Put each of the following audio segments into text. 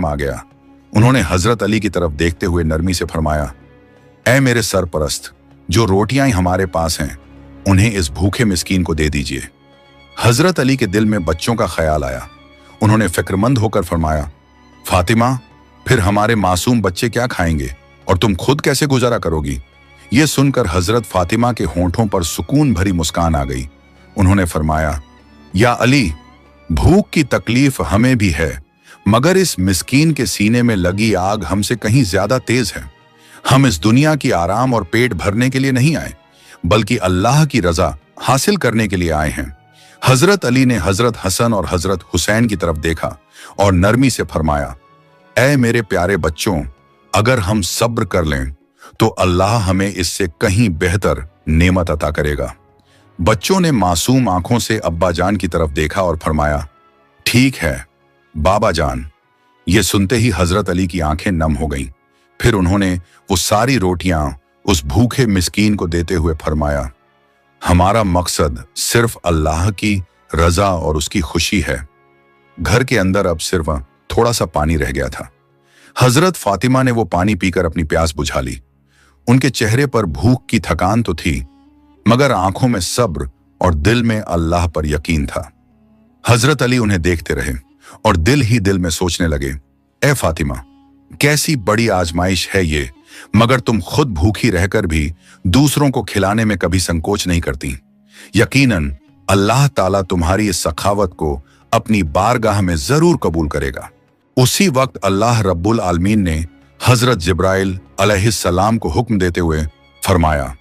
आ गया। उन्होंने हजरत अली की तरफ देखते हुए नरमी से फरमाया, ऐ मेरे सरपरस्त, जो रोटियां हमारे पास हैं उन्हें इस भूखे मिस्कीन को दे दीजिए। हजरत अली के दिल में बच्चों का ख्याल आया। उन्होंने फिक्रमंद होकर फरमाया, फातिमा, फिर हमारे मासूम बच्चे क्या खाएंगे और तुम खुद कैसे गुजारा करोगी? ये सुनकर हजरत फातिमा के होंठों पर सुकून भरी मुस्कान आ गई। उन्होंने फरमाया, या अली, भूख की तकलीफ हमें भी है, मगर इस मिस्कीन के सीने में लगी आग हमसे कहीं ज्यादा तेज है। हम इस दुनिया की आराम और पेट भरने के लिए नहीं आए, बल्कि अल्लाह की रजा हासिल करने के लिए आए हैं। हजरत अली ने हजरत हसन और हजरत हुसैन की तरफ देखा और नरमी से फरमाया, ऐ मेरे प्यारे बच्चों, अगर हम सब्र कर लें तो अल्लाह हमें इससे कहीं बेहतर नेमत अता करेगा। बच्चों ने मासूम आंखों से अब्बा जान की तरफ देखा और फरमाया, ठीक है बाबा जान। ये सुनते ही हजरत अली की आंखें नम हो गईं। फिर उन्होंने वो सारी रोटियां उस भूखे मिस्कीन को देते हुए फरमाया, हमारा मकसद सिर्फ अल्लाह की रजा और उसकी खुशी है। घर के अंदर अब सिर्फ थोड़ा सा पानी रह गया था। हजरत फातिमा ने वो पानी पीकर अपनी प्यास बुझा ली। उनके चेहरे पर भूख की थकान तो थी, मगर आंखों में सब्र और दिल में अल्लाह पर यकीन था। हजरत अली उन्हें देखते रहे और दिल ही दिल में सोचने लगे, ए फातिमा, कैसी बड़ी आजमाइश है ये, मगर तुम खुद भूखी रहकर भी दूसरों को खिलाने में कभी संकोच नहीं करती। यकीनन अल्लाह ताला तुम्हारी इस सखावत को अपनी बारगाह में जरूर कबूल करेगा। उसी वक्त अल्लाह रब्बुल आलमीन ने हजरत जिब्राइल अलैहिस्सलाम को हुक्म देते हुए फरमाया,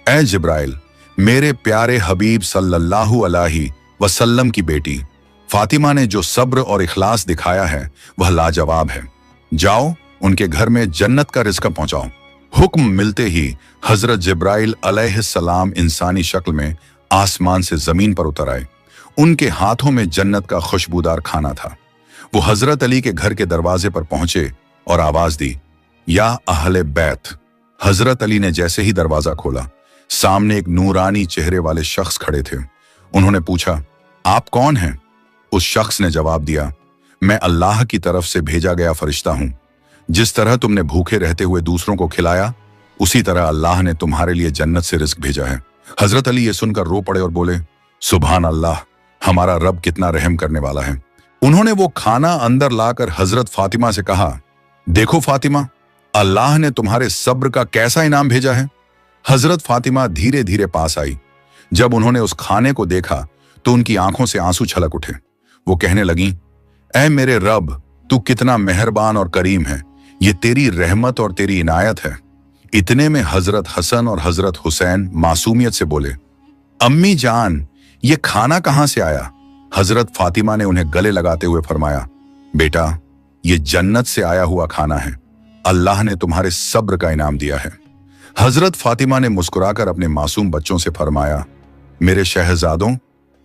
ऐ जिब्राइल, मेरे प्यारे हबीब सल्लल्लाहु अलैहि वसल्लम की बेटी फातिमा ने जो सब्र और इखलास दिखाया है वह लाजवाब है। जाओ उनके घर में जन्नत का रिज़्क पहुंचाओ। हुक्म मिलते ही हजरत जिब्राइल अलैहिस्सलाम इंसानी शक्ल में आसमान से जमीन पर उतर आए। उनके हाथों में जन्नत का खुशबूदार खाना था। वो हजरत अली के घर के दरवाजे पर पहुंचे और आवाज दी, या अहले बैत। हजरत अली ने जैसे ही दरवाजा खोला, सामने एक नूरानी चेहरे वाले शख्स खड़े थे। उन्होंने पूछा, आप कौन हैं? उस शख्स ने जवाब दिया, मैं अल्लाह की तरफ से भेजा गया फरिश्ता हूं। जिस तरह तुमने भूखे रहते हुए दूसरों को खिलाया, उसी तरह अल्लाह ने तुम्हारे लिए जन्नत से रिज़्क भेजा है। हजरत अली ये सुनकर रो पड़े और बोले, सुभान अल्लाह, हमारा रब कितना रहम करने वाला है। उन्होंने वो खाना अंदर लाकर हजरत फातिमा से कहा, देखो फातिमा, अल्लाह ने तुम्हारे सब्र का कैसा इनाम भेजा है। हजरत फातिमा धीरे धीरे पास आई। जब उन्होंने उस खाने को देखा तो उनकी आंखों से आंसू छलक उठे। वो कहने लगी, ऐ मेरे रब, तू कितना मेहरबान और करीम है, ये तेरी रहमत और तेरी इनायत है। इतने में हजरत हसन और हजरत हुसैन मासूमियत से बोले, अम्मी जान, ये खाना कहां से आया? हजरत फातिमा ने उन्हें गले लगाते हुए फरमाया, बेटा, ये जन्नत से आया हुआ खाना है। अल्लाह ने तुम्हारे सब्र का इनाम दिया है। हजरत फातिमा ने मुस्कुराकर अपने मासूम बच्चों से फरमाया, मेरे शहजादों,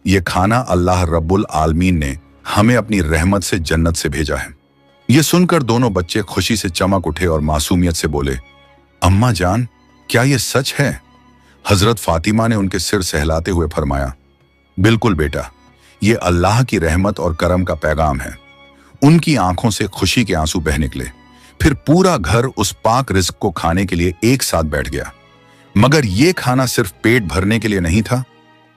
ये खाना अल्लाह रब्बुल आलमीन ने हमें अपनी रहमत से जन्नत से भेजा है। ये सुनकर दोनों बच्चे खुशी से चमक उठे और मासूमियत से बोले, अम्मा जान, क्या ये सच है? हजरत फातिमा ने उनके सिर सहलाते हुए फरमाया, बिल्कुल बेटा, ये अल्लाह की रहमत और करम का पैगाम है। उनकी आंखों से खुशी के आंसू बह निकले। फिर पूरा घर उस पाक रिज़्क को खाने के लिए एक साथ बैठ गया। मगर ये खाना सिर्फ पेट भरने के लिए नहीं था,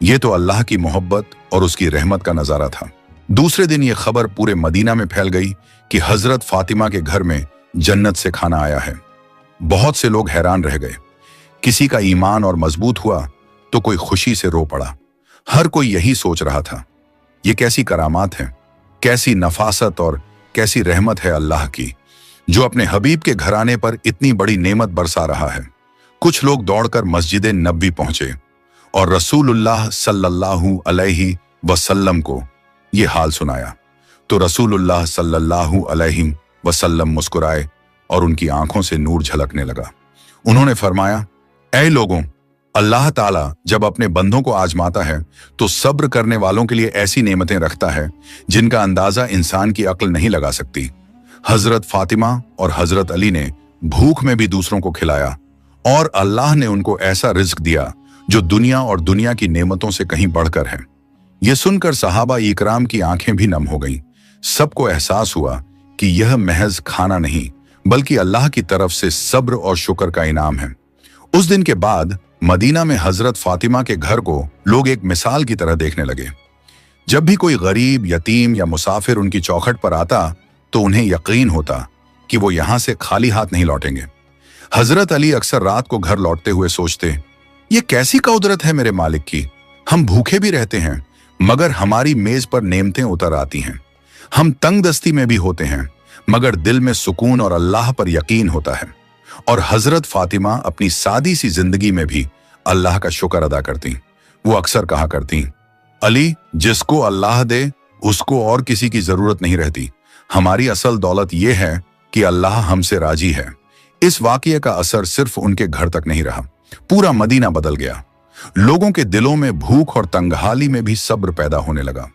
ये तो अल्लाह की मोहब्बत और उसकी रहमत का नजारा था। दूसरे दिन ये खबर पूरे मदीना में फैल गई कि हजरत फातिमा के घर में जन्नत से खाना आया है। बहुत से लोग हैरान रह गए। किसी का ईमान और मजबूत हुआ तो कोई खुशी से रो पड़ा। हर कोई यही सोच रहा था, ये कैसी करामात है, कैसी नफासत और कैसी रहमत है अल्लाह की, जो अपने हबीब के घराने पर इतनी बड़ी नेमत बरसा रहा है। कुछ लोग दौड़कर मस्जिद नबी पहुंचे और रसूलुल्लाह सल्लल्लाहु अलैहि वसल्लम को ये हाल सुनाया तो रसूलुल्लाह सल्लल्लाहु अलैहि वसल्लम मुस्कुराए और उनकी आंखों से नूर झलकने लगा। उन्होंने फरमाया, ऐ लोगों, अल्लाह ताला जब अपने बंदों को आजमाता है तो सब्र करने वालों के लिए ऐसी नेमतें रखता है जिनका अंदाजा इंसान की अक्ल नहीं लगा सकती। हजरत फातिमा और हजरत अली ने भूख में भी दूसरों को खिलाया और अल्लाह ने उनको ऐसा रिज़्क दिया जो दुनिया और दुनिया की नेमतों से कहीं बढ़कर है। यह सुनकर सहाबा इकराम की आंखें भी नम हो गईं। सबको एहसास हुआ कि यह महज खाना नहीं बल्कि अल्लाह की तरफ से सब्र और शुक्र का इनाम है। उस दिन के बाद मदीना में हजरत फातिमा के घर को लोग एक मिसाल की तरह देखने लगे। जब भी कोई गरीब, यतीम या मुसाफिर उनकी चौखट पर आता तो उन्हें यकीन होता कि वो यहां से खाली हाथ नहीं लौटेंगे। हजरत अली अक्सर रात को घर लौटते हुए सोचते, ये कैसी कुदरत है मेरे मालिक की, हम भूखे भी रहते हैं मगर हमारी मेज पर नेमतें उतर आती हैं। हम तंग दस्ती में भी होते हैं मगर दिल में सुकून और अल्लाह पर यकीन होता है। और हजरत फातिमा अपनी सादी सी जिंदगी में भी अल्लाह का शुक्र अदा करती। वो अक्सर कहा करती, अली, जिसको अल्लाह दे उसको और किसी की जरूरत नहीं रहती। हमारी असल दौलत यह है कि अल्लाह हमसे राजी है। इस वाकये का असर सिर्फ उनके घर तक नहीं रहा, पूरा मदीना बदल गया। लोगों के दिलों में भूख और तंगहाली में भी सब्र पैदा होने लगा।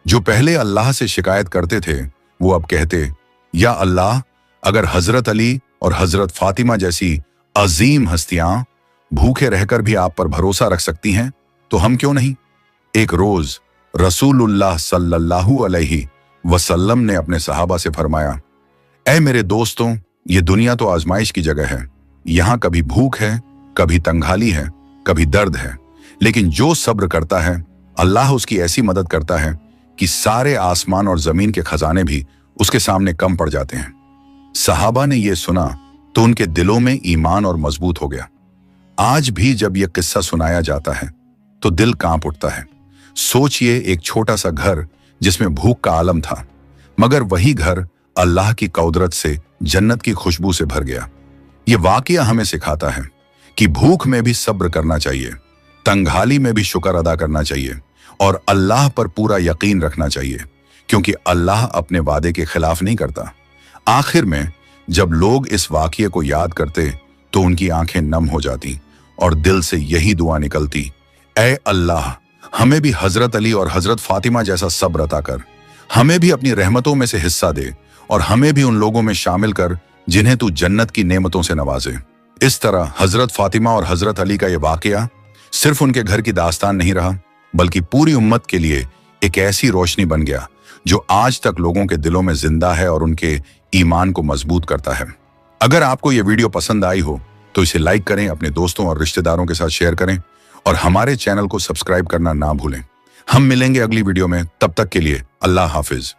जो पहले अल्लाह से शिकायत करते थे वो अब कहते, या अल्लाह, अगर हजरत अली और हजरत फातिमा जैसी अजीम हस्तियां भूखे रहकर भी आप पर भरोसा रख सकती हैं तो हम क्यों नहीं। एक रोज रसूलुल्लाह सल्लल्लाहु अलैहि वसल्लम ने अपने सहाबा से फरमाया, ऐ मेरे दोस्तों, ये दुनिया तो आजमाइश की जगह है। यहां कभी भूख है, कभी तंगहाली है, कभी दर्द है, लेकिन जो सब्र करता है अल्लाह उसकी ऐसी मदद करता है कि सारे आसमान और जमीन के खजाने भी उसके सामने कम पड़ जाते हैं। सहाबा ने यह सुना तो उनके दिलों में ईमान और मजबूत हो गया। आज भी जब यह किस्सा सुनाया जाता है तो दिल कांप उठता है। सोचिए, एक छोटा सा घर जिसमें भूख का आलम था, मगर वही घर अल्लाह की कुदरत से जन्नत की खुशबू से भर गया। यह वाकया हमें सिखाता है कि भूख में भी सब्र करना चाहिए, तंगहाली में भी शुक्र अदा करना चाहिए और अल्लाह पर पूरा यकीन रखना चाहिए, क्योंकि अल्लाह अपने वादे के खिलाफ नहीं करता। आखिर में जब लोग इस वाकये को याद करते तो उनकी आंखें नम हो जाती और दिल से यही दुआ निकलती, ऐ अल्लाह, हमें भी हजरत अली और हजरत फातिमा जैसा सब्र अता कर, हमें भी अपनी रहमतों में से हिस्सा दे और हमें भी उन लोगों में शामिल कर जिन्हें तू जन्नत की नेमतों से नवाजे। इस तरह हजरत फातिमा और हजरत अली का यह वाकया सिर्फ उनके घर की दास्तान नहीं रहा, बल्कि पूरी उम्मत के लिए एक ऐसी रोशनी बन गया जो आज तक लोगों के दिलों में जिंदा है और उनके ईमान को मजबूत करता है। अगर आपको यह वीडियो पसंद आई हो तो इसे लाइक करें, अपने दोस्तों और रिश्तेदारों के साथ शेयर करें और हमारे चैनल को सब्सक्राइब करना ना भूलें। हम मिलेंगे अगली वीडियो में, तब तक के लिए अल्लाह हाफिज।